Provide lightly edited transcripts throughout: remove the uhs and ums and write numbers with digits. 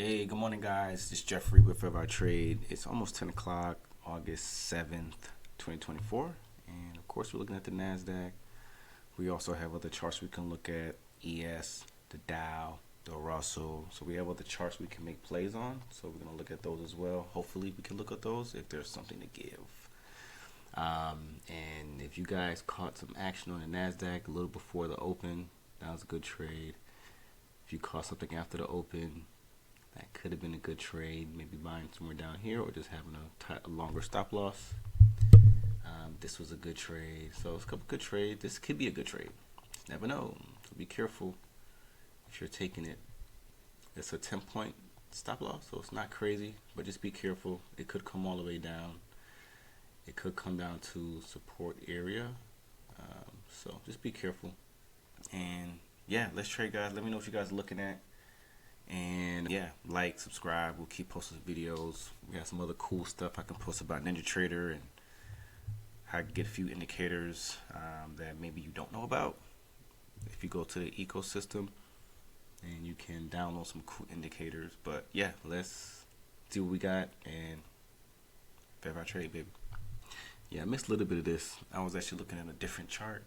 Hey, good morning, guys. This is Jeffrey with Fair Value Trade. It's almost 10 o'clock, August 7th, 2024. And of course, we're looking at the NASDAQ. We also have other charts we can look at, ES, the Dow, the Russell. So we have other charts we can make plays on. So we're going to look at those as well. Hopefully, we can look at those if there's something to give. And if you guys caught some action on the NASDAQ a little before the open, that was a good trade. If you caught something after the open, that could have been a good trade, maybe buying somewhere down here or just having a longer stop loss. This was a good trade. So it's a couple good trades. This could be a good trade. Just never know. So be careful if you're taking it. It's a 10-point stop loss, so it's not crazy, but just be careful. It could come all the way down. It could come down to support area. So just be careful. And yeah, let's trade, guys. Let me know what you guys are looking at. And yeah, like, subscribe. We'll keep posting videos. We got some other cool stuff I can post about NinjaTrader and how to get a few indicators that maybe you don't know about. If you go to the ecosystem, and you can download some cool indicators. But yeah, let's see what we got and Fair Value Trade, baby. Yeah, I missed a little bit of this. I was actually looking at a different chart,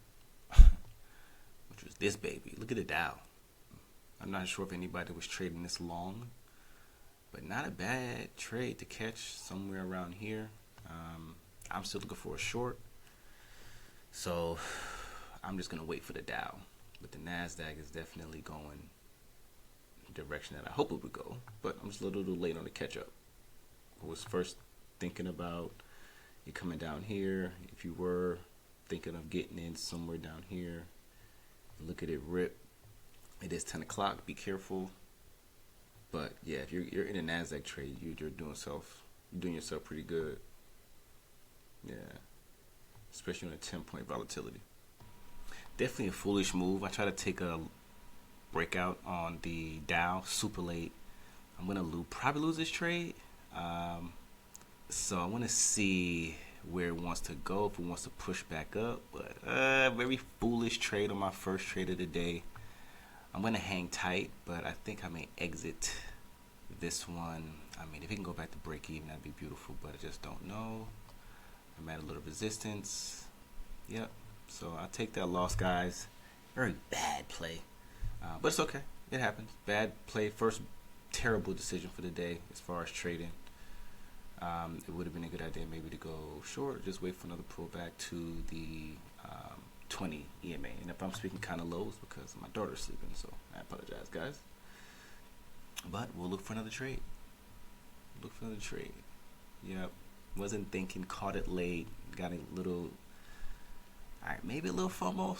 which was this baby. Look at the Dow. I'm not sure if anybody was trading this long, but not a bad trade to catch somewhere around here. I'm still looking for a short, so I'm just going to wait for the Dow. But the NASDAQ is definitely going the direction that I hope it would go, but I'm just a little late on the catch-up. I was first thinking about it coming down here. If you were thinking of getting in somewhere down here, look at it rip. It is 10 o'clock. Be careful. But yeah, if you're in a NASDAQ trade, you're doing yourself pretty good. Yeah, especially on a 10-point volatility. Definitely a foolish move. I try to take a breakout on the Dow super late. I'm gonna probably lose this trade. So I want to see where it wants to go. If it wants to push back up, but very foolish trade on my first trade of the day. I'm going to hang tight, but I think I may exit this one. I mean, if it can go back to break even, that'd be beautiful, but I just don't know. I'm at a little resistance. Yep. So I'll take that loss, guys. Very bad play. But it's okay. It happens. Bad play. First terrible decision for the day as far as trading. It would have been a good idea maybe to go short or just wait for another pullback to the 20 EMA. And if I'm speaking kind of low, it's because my daughter's sleeping, so I apologize, guys. But we'll look for another trade. Yep. Wasn't thinking, caught it late, got a little, maybe a little FOMO.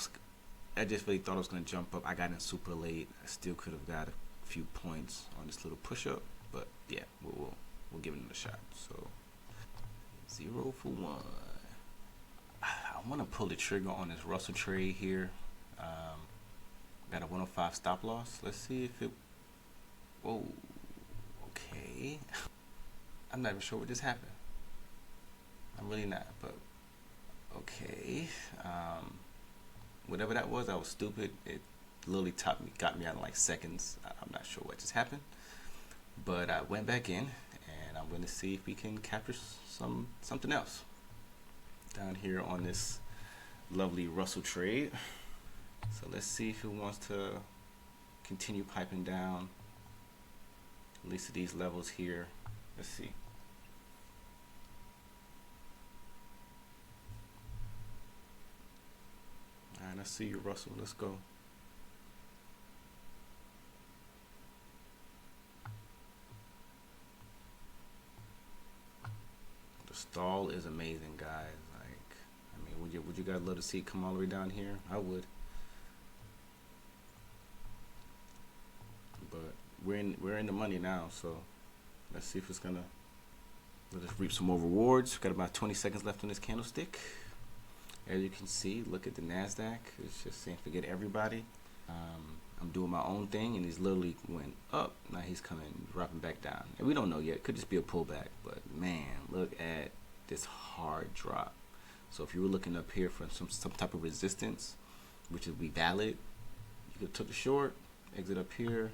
I just really thought I was going to jump up. I got in super late. I still could have got a few points on this little push-up, but yeah, we'll give it a shot. So 0 for 1. I want to pull the trigger on this Russell trade here. Got a 105 stop loss. Let's see if it. Whoa. Okay. I'm not even sure what just happened. I'm really not, but okay. Whatever that was stupid. It literally got me out in like seconds. I'm not sure what just happened, but I went back in, and I'm going to see if we can capture something else down here on this lovely Russell trade. So let's see if it wants to continue piping down, at least at these levels here. Let's see. All right, I see you, Russell. Let's go. The stall is amazing, guys. Would you guys love to see it come all the way down here? I would. But we're in the money now, so let's see if it's gonna let us reap some more rewards. We've got about 20 seconds left on this candlestick. As you can see, look at the NASDAQ. It's just saying forget everybody. I'm doing my own thing, and he's literally went up. Now he's dropping back down. And we don't know yet. It could just be a pullback. But man, look at this hard drop. So if you were looking up here for some type of resistance, which would be valid, you could took the short, exit up here,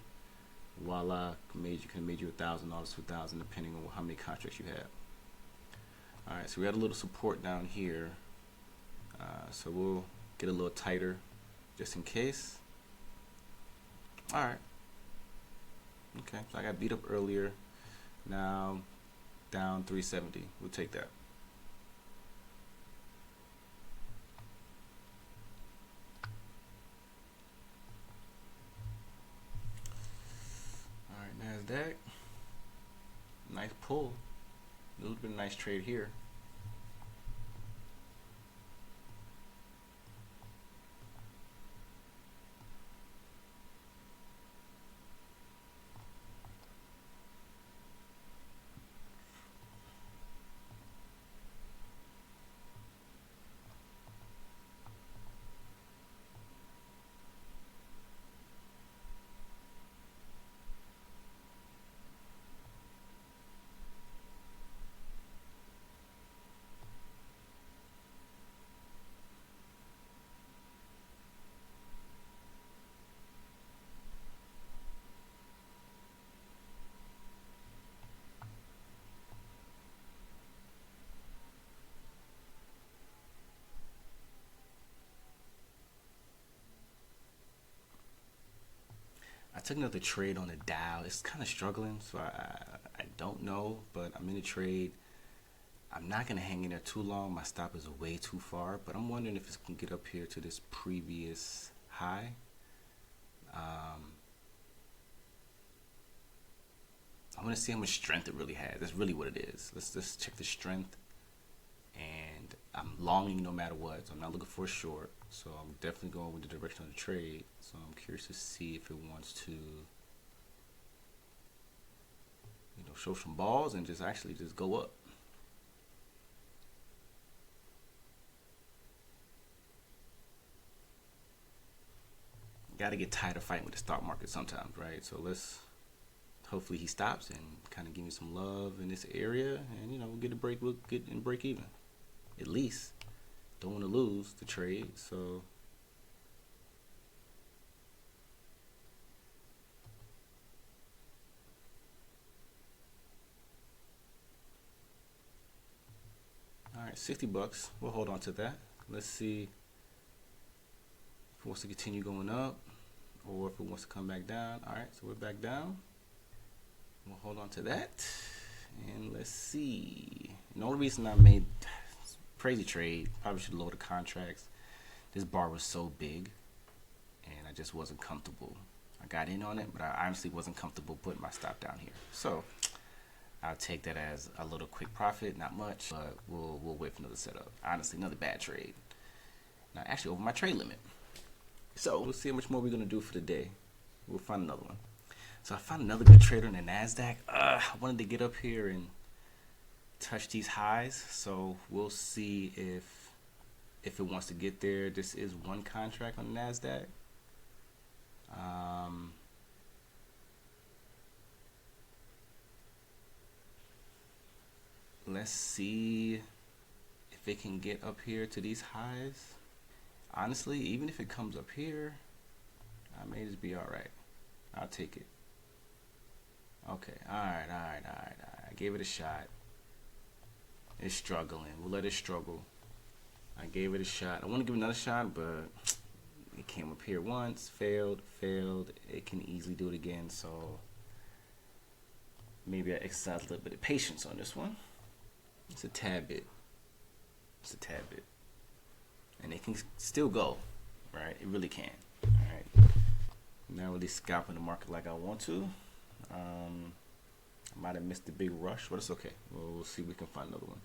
voila, could have made you $1,000, $2,000, depending on how many contracts you have. All right, so we had a little support down here, so we'll get a little tighter just in case. All right. Okay, so I got beat up earlier. Now down 370. We'll take that. All right, NASDAQ. Nice pull. It would have been a nice trade here. I took another trade on the Dow. It's kind of struggling, so I don't know, but I'm in a trade. I'm not going to hang in there too long. My stop is way too far, but I'm wondering if it can get up here to this previous high. I want to see how much strength it really has. That's really what it is. Let's just check the strength. And I'm longing no matter what, so I'm not looking for a short. So I'm definitely going with the direction of the trade. So I'm curious to see if it wants to, show some balls and just actually just go up. Got to get tired of fighting with the stock market sometimes, right? So hopefully he stops and kind of give me some love in this area, and we'll get a break. We'll get and break even, at least. Don't want to lose the trade, so. All right, $60. We'll hold on to that. Let's see if it wants to continue going up or if it wants to come back down. All right, so we're back down. We'll hold on to that, and let's see. And the only reason I made crazy trade, probably should lower the contracts. This bar was so big, and I just wasn't comfortable. I got in on it, but I honestly wasn't comfortable putting my stop down here. So I'll take that as a little quick profit, not much, but we'll wait for another setup. Honestly, another bad trade. Now, actually, over my trade limit. So we'll see how much more we're gonna do for the day. We'll find another one. So I found another good trader in the NASDAQ. I wanted to get up here and touch these highs. So we'll see if it wants to get there. This is one contract on the NASDAQ. Let's see if it can get up here to these highs. Honestly, even if it comes up here, I may just be all right. I'll take it. Okay, all right. I gave it a shot. It's struggling. We'll let it struggle. I gave it a shot. I want to give it another shot, but it came up here once, failed. It can easily do it again, so maybe I exercise a little bit of patience on this one. It's a tad bit. And it can still go, right? It really can. All right. Not really scalping the market like I want to. I might have missed the big rush, but it's okay. We'll see if we can find another one.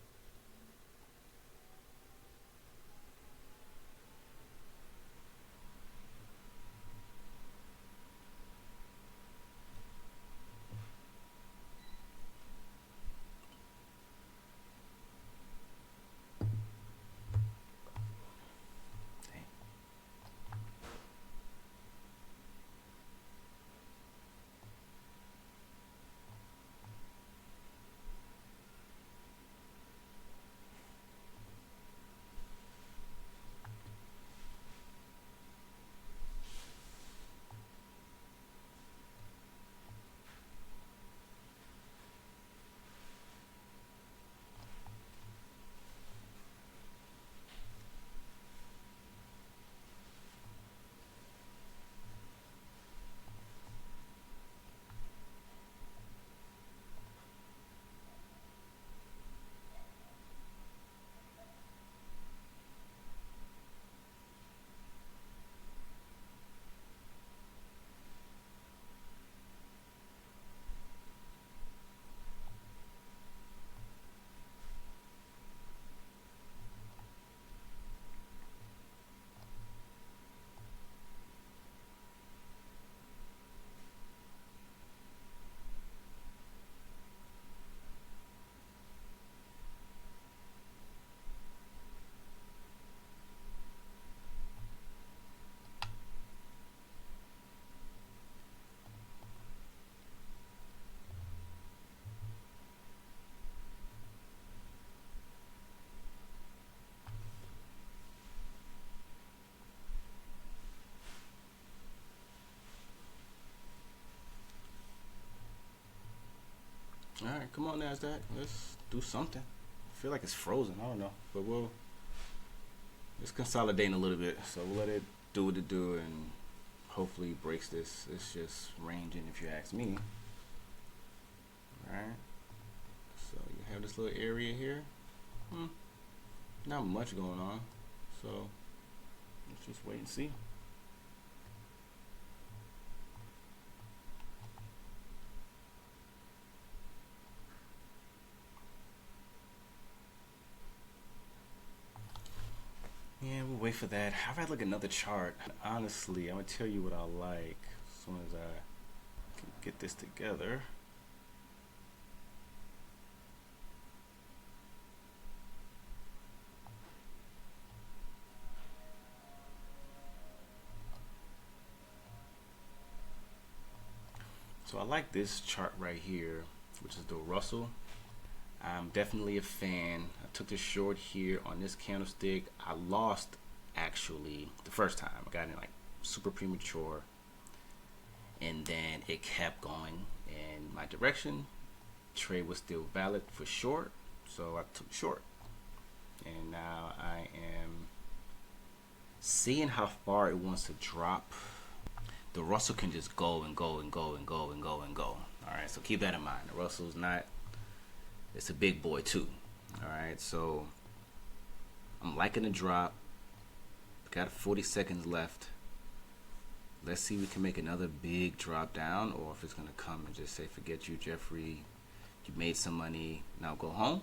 All right, come on, NASDAQ. Let's do something. I feel like it's frozen. I don't know. But it's consolidating a little bit. So we'll let it do what it do and hopefully breaks this. It's just ranging if you ask me. All right. So you have this little area here. Not much going on. So let's just wait and see. Yeah, we'll wait for that. How about look at another chart? Honestly, I'm gonna tell you what I like as soon as I can get this together. So I like this chart right here, which is the Russell. I'm definitely a fan. I took the short here on this candlestick. I lost actually the first time. I got in like super premature, and then it kept going in my direction. Trade was still valid for short, so I took short. And now I am seeing how far it wants to drop. The Russell can just go and go and go and go and go and go. All right, so keep that in mind. The Russell's not, it's a big boy too. All right, so I'm liking the drop. Got 40 seconds left. Let's see if we can make another big drop down, or if it's gonna come and just say, forget you, Jeffrey. You made some money, now go home.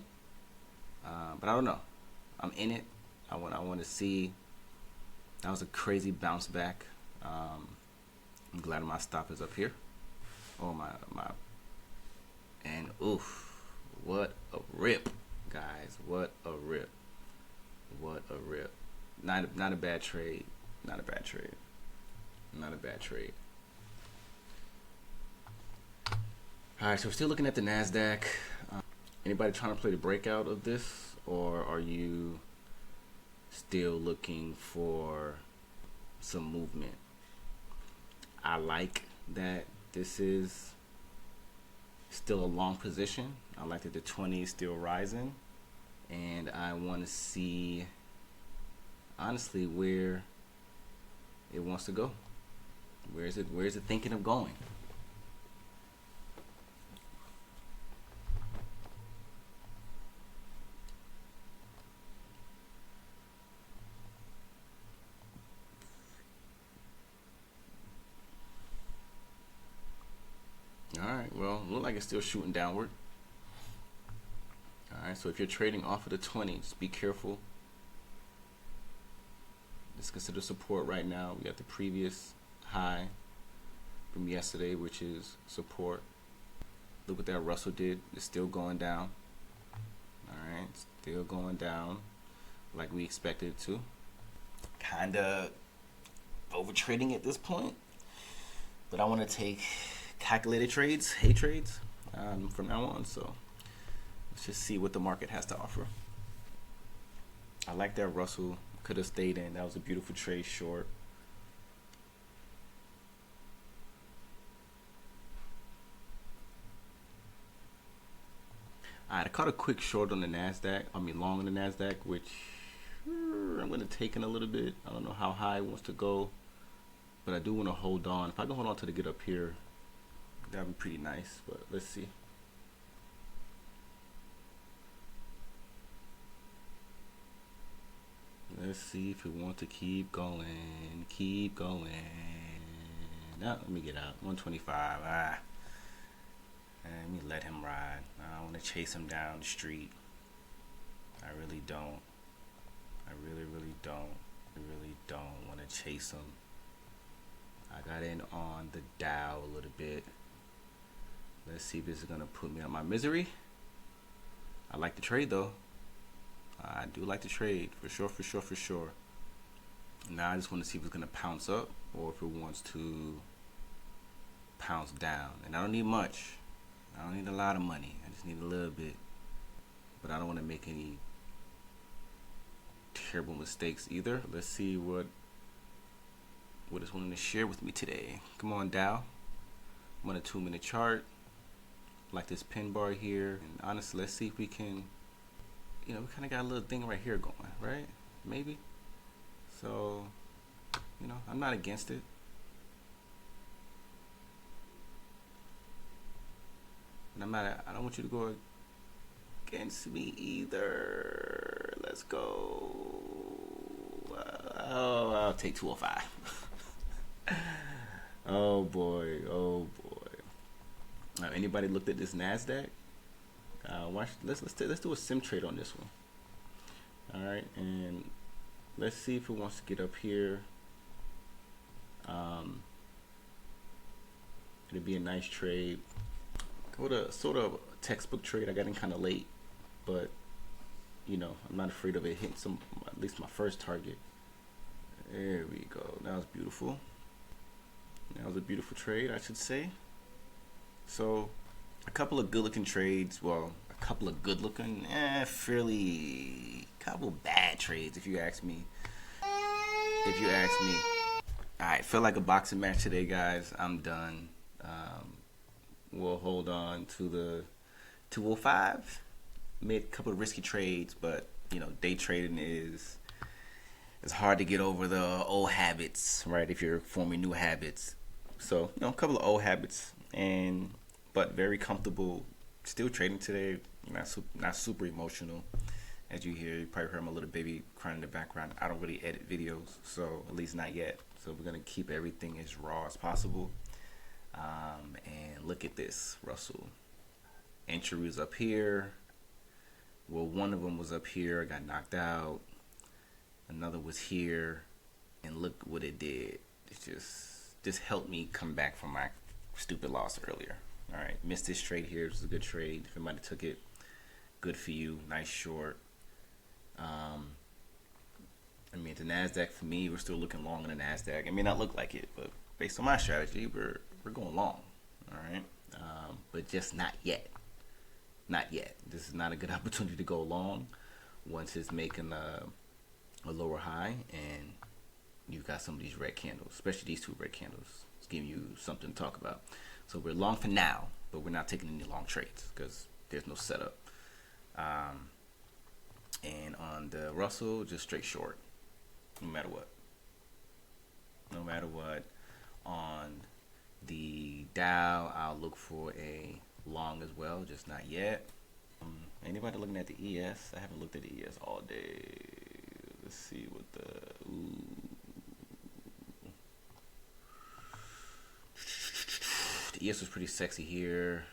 But I don't know. I'm in it. I want to see. That was a crazy bounce back. I'm glad my stop is up here. Oh my, and oof, what a rip, guys! What a rip! What a rip! Not a bad trade. Not a bad trade. Not a bad trade. All right, so we're still looking at the NASDAQ. Anybody trying to play the breakout of this, or are you still looking for some movement? I like that this is still a long position. I like that the 20 is still rising, and I want to see honestly where it wants to go. Where is it thinking of going? Alright, well, look like it's still shooting downward. Alright, so if you're trading off of the 20, just be careful. Let's consider support right now. We got the previous high from yesterday, which is support. Look what that Russell did. It's still going down. Alright, still going down like we expected it to. Kinda over trading at this point, but I want to take calculated trades, hay trades from now on. So let's just see what the market has to offer. I like that Russell. Could have stayed in. That was a beautiful trade short. Alright, I caught a quick short on the NASDAQ. I mean long on the NASDAQ, which I'm going to take in a little bit. I don't know how high it wants to go, but I do want to hold on. If I can hold on to the get up here, that would be pretty nice, but let's see. Let's see if it wants to keep going. Keep going. Now, let me get out. 125. Let me let him ride. I don't want to chase him down the street. I really don't. I really don't. I really don't want to chase him. I got in on the Dow a little bit. Let's see if this is going to put me out of my misery. I like the trade though. I do like the trade for sure, for sure, for sure. Now I just want to see if it's going to pounce up or if it wants to pounce down. And I don't need much. I don't need a lot of money. I just need a little bit. But I don't want to make any terrible mistakes either. Let's see what it's wanting to share with me today. Come on, Dow. I'm on a 2-minute chart. like this pin bar here. And honestly, let's see if we can, we kind of got a little thing right here going, right? Maybe. So, I'm not against it. And I don't want you to go against me either. Let's go. I'll take 205. Oh boy. Anybody looked at this NASDAQ? Let's do a sim trade on this one. All right, and let's see if it wants to get up here. It'd be a nice trade. Go to sort of textbook trade. I got in kind of late, but I'm not afraid of it hitting at least my first target. There we go. That was beautiful. That was a beautiful trade, I should say. So a couple of good looking trades. Well, a couple of good looking, couple bad trades if you ask me. Alright, feel like a boxing match today, guys. I'm done. We'll hold on to the 205. Made a couple of risky trades, but day trading it's hard to get over the old habits, right? If you're forming new habits. So, a couple of old habits, but very comfortable still trading today. Not super emotional. As you hear, you probably heard my little baby crying in the background. I don't really edit videos, so at least not yet. So we're gonna keep everything as raw as possible. And look at this, Russell. Entry was up here. Well, one of them was up here, got knocked out. Another was here, and look what it did. It just helped me come back from my stupid loss earlier. All right, missed this trade here. This is a good trade. If anybody took it, good for you. Nice short. The NASDAQ, for me, we're still looking long in the NASDAQ. It may not look like it, but based on my strategy, we're going long. All right, but just not yet. Not yet. This is not a good opportunity to go long once it's making a lower high and you've got some of these red candles, especially these two red candles. It's giving you something to talk about. So we're long for now, but we're not taking any long trades because there's no setup. And on the Russell, just straight short, no matter what. On the Dow, I'll look for a long as well, just not yet. Anybody looking at the ES? I haven't looked at the ES all day. Let's see what the ES was pretty sexy here,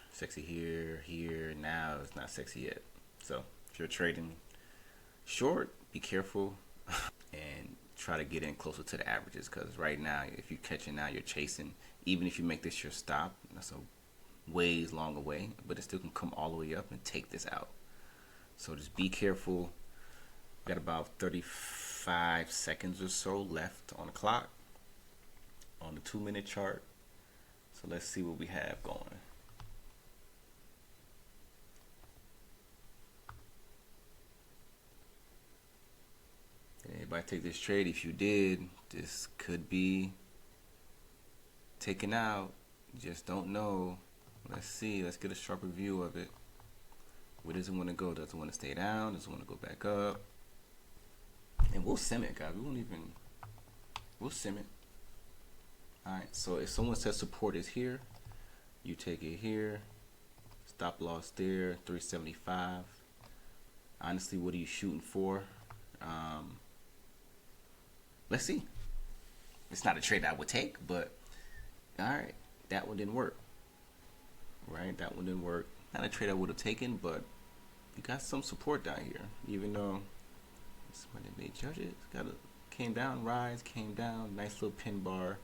here. Now it's not sexy yet. So if you're trading short, be careful and try to get in closer to the averages, because right now, if you're catching now, you're chasing. Even if you make this your stop, that's a ways long away, but it still can come all the way up and take this out. So just be careful. Got about 35 seconds or so left on the clock on the 2-minute chart. So let's see what we have going. Anybody take this trade? If you did, this could be taken out. You just don't know. Let's see. Let's get a sharper view of it. Where does it want to go? Does it want to stay down? Does it want to go back up? And we'll sim it, guys. We'll sim it. Alright, so if someone says support is here, you take it here. Stop loss there, 375. Honestly, what are you shooting for? Let's see. It's not a trade I would take, but alright, that one didn't work. Right, that one didn't work. Not a trade I would have taken, but you got some support down here. Even though somebody may judge it, came down, rise, came down, nice little pin bar.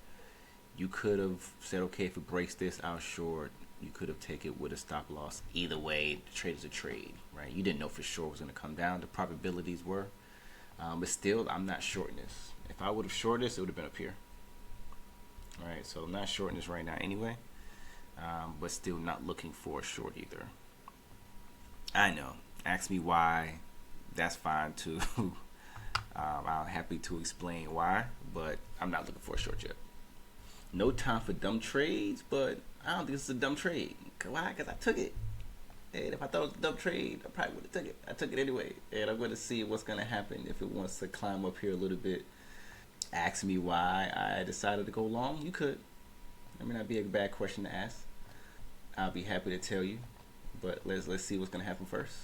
You could have said, okay, if it breaks this out short, you could have taken it with a stop loss. Either way, the trade is a trade, right? You didn't know for sure it was going to come down. The probabilities were. But still, I'm not shorting this. If I would have shorted this, it would have been up here. All right, so I'm not shorting this right now anyway. But still not looking for a short either. I know. Ask me why. That's fine too. I'm happy to explain why, but I'm not looking for a short yet. No time for dumb trades, but I don't think this is a dumb trade. Why? Because I took it. And if I thought it was a dumb trade, I probably would have took it. I took it anyway. And I'm going to see what's going to happen if it wants to climb up here a little bit. Ask me why I decided to go long. You could. I mean, that'd be a bad question to ask. I'll be happy to tell you. But let's see what's going to happen first.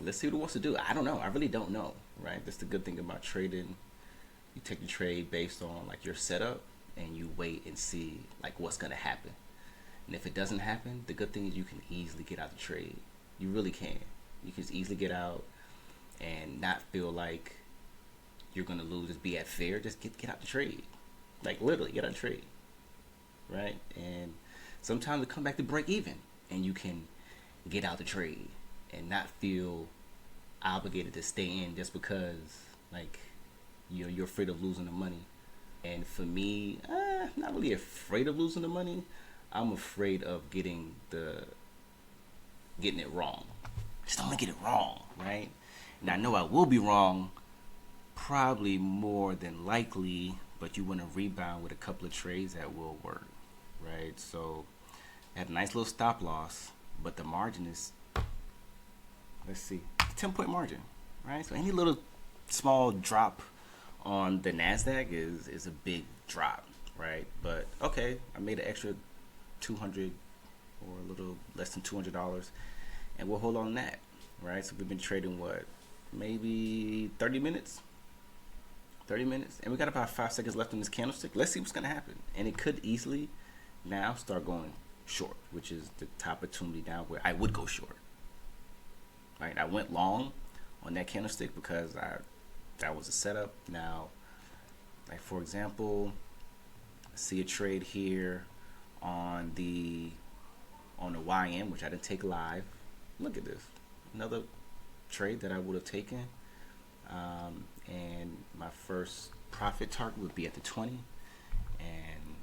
Let's see what it wants to do. I don't know. I really don't know, right? That's the good thing about trading. You take the trade based on like your setup, and you wait and see like what's going to happen. And if it doesn't happen, the good thing is you can easily get out the trade. You really can. You can just easily get out and not feel like you're going to lose. Just be at fair. Just get out the trade. Like literally get out the trade, right? And sometimes it come back to break even, and you can get out the trade and not feel obligated to stay in just because like you're afraid of losing the money. And for me, not really afraid of losing the money. I'm afraid of getting it wrong. Just don't want to get it wrong, right? And I know I will be wrong, probably more than likely, but you want to rebound with a couple of trades that will work, right? So I had a nice little stop loss, but the margin is, let's see, 10-point margin, right? So any little small drop on the NASDAQ is a big drop, right? But okay, I made an extra $200 or a little less than $200, and we'll hold on that, right? So we've been trading what, maybe 30 minutes, and we got about 5 seconds left in this candlestick. Let's see what's gonna happen, and it could easily now start going short, which is the top opportunity down where I would go short, right? I went long on that candlestick because that was a setup. Now, like for example, I see a trade here on the YM, which I didn't take live. Look at this, another trade that I would have taken, and my first profit target would be at the 20, and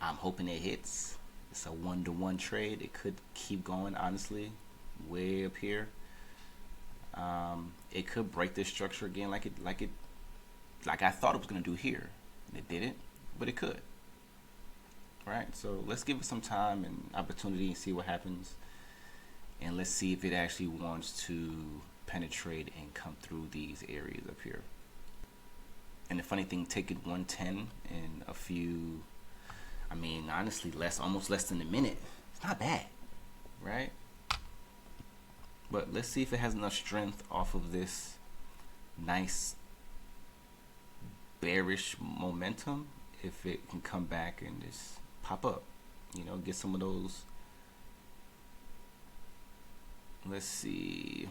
I'm hoping it hits. It's a 1-to-1 trade. It could keep going, honestly, way up here. It could break this structure again, like I thought it was gonna do here. It didn't, but it could. Right, so let's give it some time and opportunity and see what happens, and let's see if it actually wants to penetrate and come through these areas up here. And the funny thing, taking 110 in a few, I mean honestly almost less than a minute, it's not bad, right? But let's see if it has enough strength off of this nice bearish momentum, if it can come back and just pop up, get some of those. Let's see.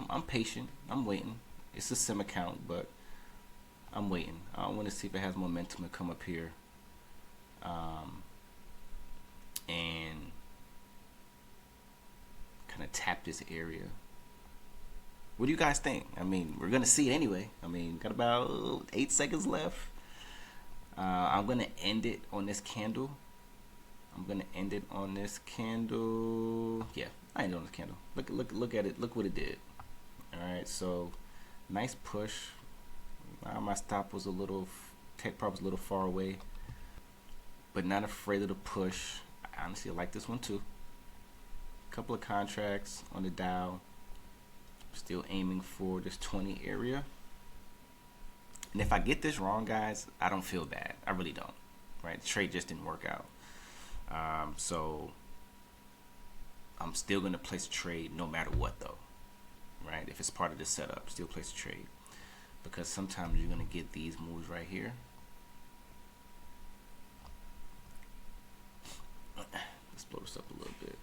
I'm patient. I'm waiting. It's a sim account, but I'm waiting. I want to see if it has momentum to come up here, and kind of tap this area. What do you guys think? I mean, we're gonna see it anyway. I mean, got about 8 seconds left. I'm gonna end it on this candle. Yeah, I ended on this candle. Look at it. Look what it did. All right, so nice push. My stop was take profit was a little far away, but not afraid of the push. I honestly like this one too. Couple of contracts on the Dow. Still aiming for this 20 area. And if I get this wrong, guys, I don't feel bad. I really don't. Right? The trade just didn't work out. So I'm still going to place a trade no matter what, though. Right? If it's part of the setup, still place a trade. Because sometimes you're going to get these moves right here. Let's blow this up a little bit.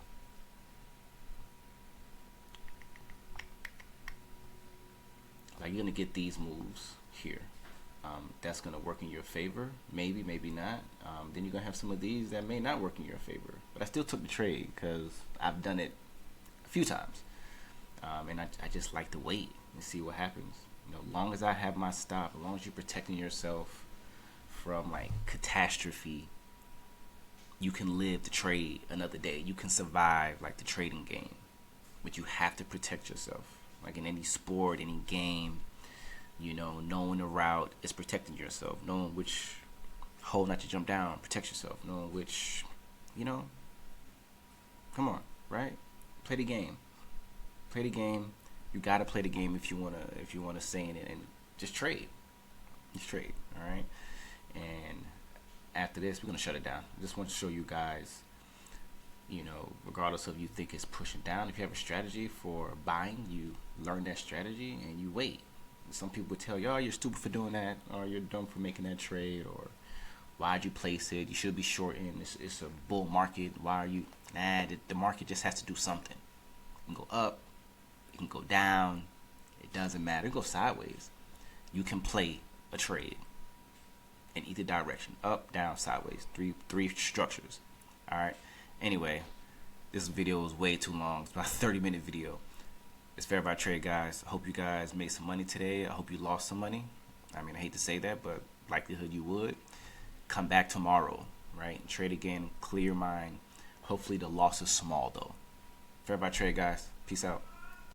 Like you're gonna get these moves here. That's gonna work in your favor. Maybe, maybe not. Then you're gonna have some of these that may not work in your favor. But I still took the trade because I've done it a few times, and I just like to wait and see what happens. As long as I have my stop, as long as you're protecting yourself from like catastrophe, you can live the trade another day. You can survive like the trading game, but you have to protect yourself. Like in any sport, any game, you know, knowing the route is protecting yourself. Knowing which hole not to jump down, protect yourself. Knowing which, you know, come on, right? Play the game. Play the game. You gotta play the game if you wanna stay in it, and just trade. Just trade, all right. And after this, we're gonna shut it down. I just want to show you guys, you know, regardless of you think it's pushing down, if you have a strategy for buying, you learn that strategy and you wait. Some people would tell you, oh, you're stupid for doing that, or you're dumb for making that trade, or why'd you place it? You should be shorting. It's a bull market. Why are you? Nah, the market just has to do something. It can go up, it can go down. It doesn't matter. It can go sideways. You can play a trade in either direction, up, down, sideways. Three structures. All right. Anyway, this video is way too long. It's about a 30-minute video. It's Fair By Trade, guys. I hope you guys made some money today. I hope you lost some money. I mean, I hate to say that, but likelihood you would. Come back tomorrow, right? And trade again. Clear your mind. Hopefully the loss is small, though. Fair By Trade, guys. Peace out.